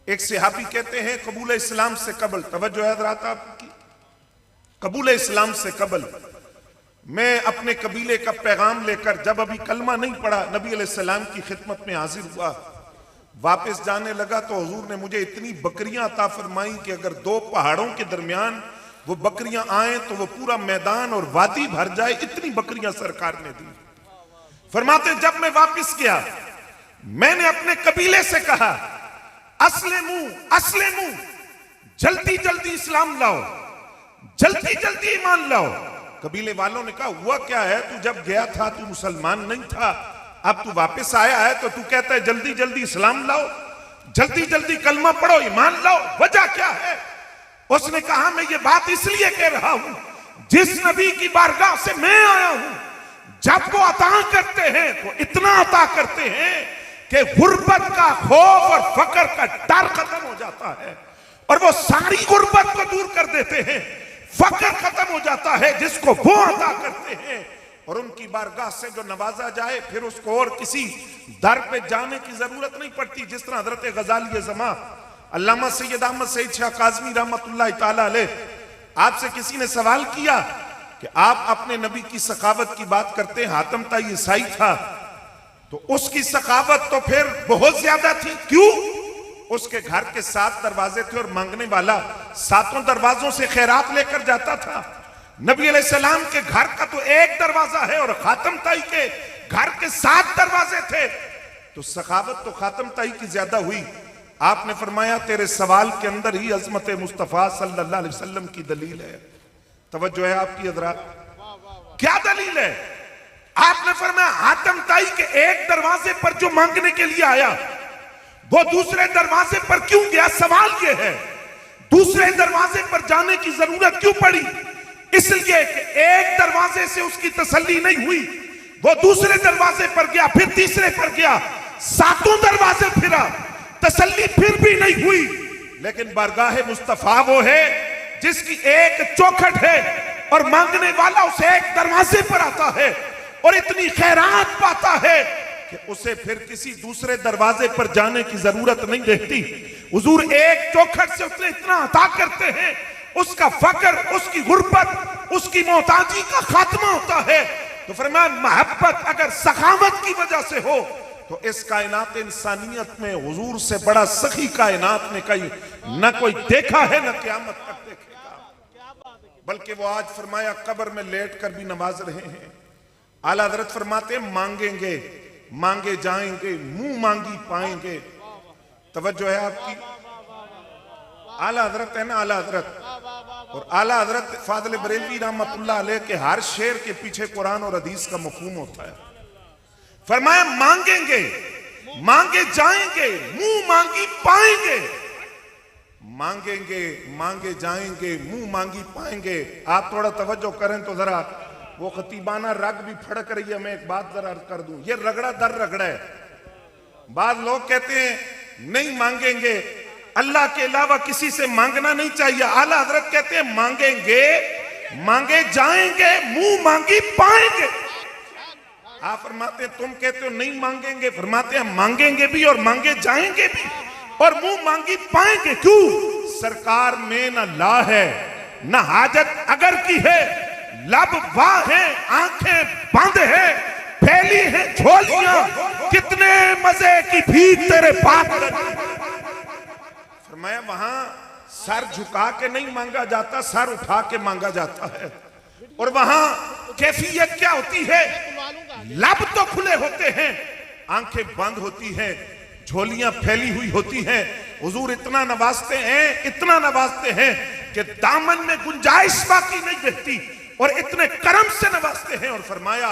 एक सहाबी कहते हैं कबूल इस्लाम से कबल, तवज्जो है हज़रात आपकी, कबूल इस्लाम से कबल मैं अपने कबीले का पैगाम लेकर जब अभी कलमा नहीं पढ़ा नबी अलैहिस्सलाम की खिदमत में हाजिर हुआ, वापस जाने लगा तो हुजूर ने मुझे इतनी बकरियां अता फरमाई कि अगर दो पहाड़ों के दरमियान वो बकरियां आए तो वो पूरा मैदान और वादी भर जाए, इतनी बकरियां सरकार ने दी। फरमाते जब मैं वापस गया मैंने अपने कबीले से कहा अस्लिमू अस्लिमू, जल्दी जल्दी इस्लाम लाओ, जल्दी जल्दी ईमान लाओ। कबीले वालों ने कहा हुआ क्या है, तू जब गया था तू मुसलमान नहीं था, अब तू वापस आया है तो तू कहता है जल्दी जल्दी इस्लाम लाओ, जल्दी जल्दी कलमा पढ़ो, ईमान लाओ, वजह क्या है? उसने कहा मैं ये बात इसलिए कह रहा हूं जिस नबी की बारगाह से मैं आया हूं, जब वो अता करते हैं तो इतना अता करते हैं कि गुर्बत का खौफ और फकर का डर खत्म हो जाता है और वो सारी गुर्बत को दूर कर देते हैं, फकर खत्म हो जाता है जिसको वो अता करते हैं। और उनकी बारगाह से जो नवाजा जाए फिर उसको और किसी दर पे जाने की जरूरत नहीं पड़ती। जिस तरह हजरत गजाली ज़मा अल्लामा सैयद अहमद सईद शाह काज़मी रहमतुल्लाह ताला अलैह, आपसे किसी ने सवाल किया कि आप अपने नबी की सखावत की बात करते हैं, हातम ताई ईसाई था तो उसकी सखावत तो फिर बहुत ज्यादा थी, क्यों? उसके घर के 7 दरवाजे थे और मांगने वाला 7 दरवाजों से खैरात लेकर जाता था। नबी अलैहिस्सलाम के घर का तो एक दरवाजा है और खातम ताई के घर के 7 दरवाजे थे, तो सखावत तो खातम ताई की ज्यादा हुई। आपने फरमाया तेरे सवाल के अंदर ही अजमत मुस्तफा सल्लल्लाहु अलैहि वसल्लम की दलील है। तवज्जो है आपकी हज़रात, क्या दलील है? आपने फरमाया हातम ताई के एक दरवाजे पर जो मांगने के लिए आया वो दूसरे दरवाजे पर क्यों गया? सवाल ये है दूसरे दरवाजे पर जाने की जरूरत क्यों पड़ी? इसलिए कि एक दरवाजे से उसकी तसल्ली नहीं हुई, वो दूसरे दरवाजे पर गया, फिर तीसरे पर गया, 7 दरवाजे फिरा, तसल्ली फिर भी नहीं हुई। लेकिन बारगाह मुस्तफा वो है जिसकी एक चौखट है और मांगने वाला उसे एक दरवाजे पर आता है और इतनी खैरात पाता है कि उसे फिर किसी दूसरे दरवाजे पर जाने की जरूरत नहीं रहती। हुजूर एक चौखट से उतने इतना अता करते हैं, उसका फकर, उसकी गुर्बत, उसकी मोहताजी का खात्मा होता है। तो फरमाया मोहब्बत अगर सखावत की वजह से हो तो इस कायनात इंसानियत में हुजूर से बड़ा सखी कायनात ने कहीं न कोई देखा है न क़यामत तक देखेगा। बल्कि वो आज फरमाया कब्र में लेट कर भी नमाज रहे हैं। आला हज़रत फरमाते मांगेंगे मांगे जाएंगे, मुंह मांगी पाएंगे। तवज्जो है आपकी, आला हज़रत है ना, आला हज़रत, और आला हज़रत फाज़िल बरेलवी रहमतुल्लाह अलैह के हर शेर के पीछे कुरान और हदीस का मफ़हूम होता है। फरमाया मांगेंगे मांगे जाएंगे, मुंह मांगी पाएंगे। मांगेंगे मांगे जाएंगे, मुंह मांगी पाएंगे। आप थोड़ा तवज्जो करें तो जरा वो खतीबाना रग भी फड़क रही है। मैं एक बात जरा अर्ज कर दूं, ये रगड़ा दर रगड़ा है। बाद लोग कहते हैं नहीं मांगेंगे, अल्लाह के अलावा किसी से मांगना नहीं चाहिए। आला हज़रत कहते हैं मांगेंगे मांगे जाएंगे, मुंह मांगी पाएंगे। आप फरमाते हैं तुम कहते हो नहीं मांगेंगे, फरमाते हैं मांगेंगे भी और मांगे जाएंगे भी और मुंह मांगी पाएंगे। क्यों? सरकार में न ला है न हाजत अगर की है, लब वाह है, आंखें बंद है, फैली है झोलियां, कितने मजे की भीख तेरे बाप। फरमाया वहां सर झुका के नहीं मांगा जाता, सर उठा के मांगा जाता है। और वहां कैफियत क्या होती है? लब तो खुले होते हैं, आंखें बंद होती हैं, झोलियां फैली हुई होती हैं। हुजूर इतना नवाजते हैं, इतना नवाजते हैं कि दामन में गुंजाइश बाकी नहीं रहती और इतने करम से नवाजते हैं। और फरमाया